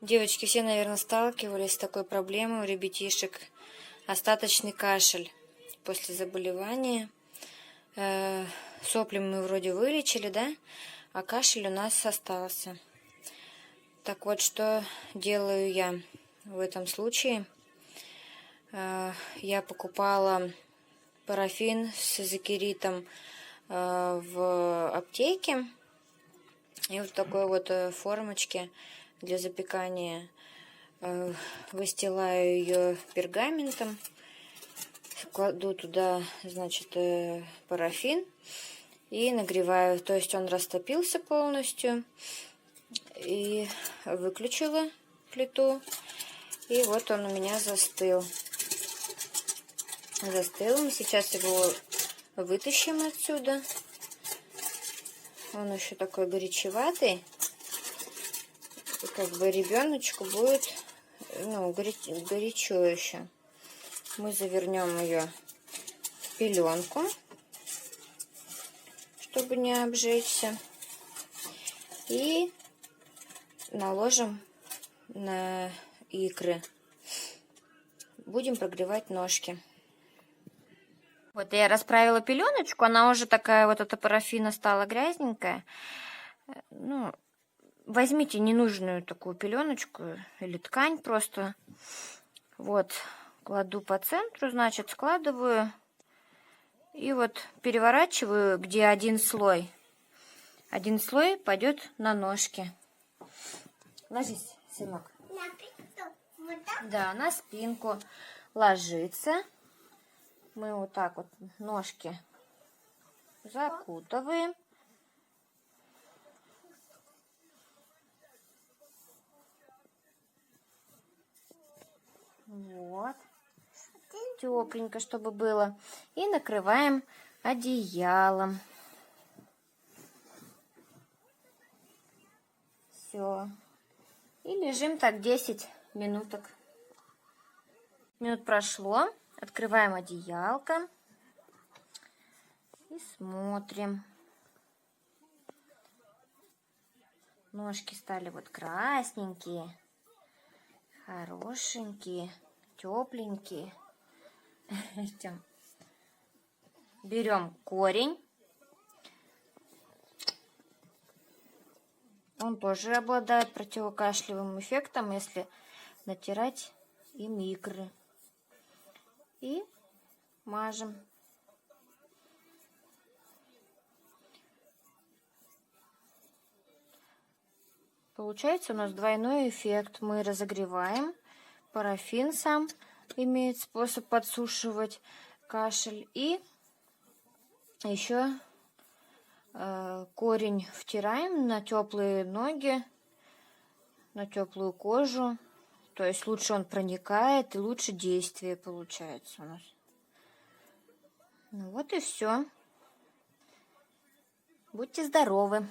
Девочки, все, наверное, сталкивались с такой проблемой у ребятишек. Остаточный кашель после заболевания. Сопли мы вроде вылечили, да? А кашель у нас остался. Так вот, что делаю я в этом случае? Я покупала парафин с изокеритом в аптеке. И вот в такой вот формочке для запекания выстилаю ее пергаментом, кладу туда, значит, парафин и нагреваю. То есть он растопился полностью, и выключила плиту, и вот он у меня застыл. Мы сейчас его вытащим отсюда. Он еще такой горячеватый. И как бы ребеночку будет, горячо еще. Мы завернем ее в пеленку, чтобы не обжечься. И наложим на икры. Будем прогревать ножки. Вот я расправила пеленочку, она уже такая вот эта парафина стала грязненькая. Ну, возьмите ненужную такую пеленочку или ткань просто. Вот, кладу по центру, значит, складываю. И вот переворачиваю, где один слой. Один слой пойдет на ножки. Ложись, сынок. На спинку? Вот так? Да, на спинку ложится. Мы вот так вот ножки закутываем. Вот. Тепленько, чтобы было. И накрываем одеялом. Все. И лежим так 10 минуток. Минут прошло. Открываем одеялко. И смотрим. Ножки стали вот красненькие. Хорошенькие. Тепленькие. Берем корень. Он тоже обладает противокашлевым эффектом, если натирать им икры. И мажем. Получается у нас двойной эффект. Мы разогреваем. Парафин сам имеет способ подсушивать кашель. И еще корень втираем на теплые ноги, на теплую кожу. То есть лучше он проникает и лучше действие получается у нас. Ну вот и все. Будьте здоровы!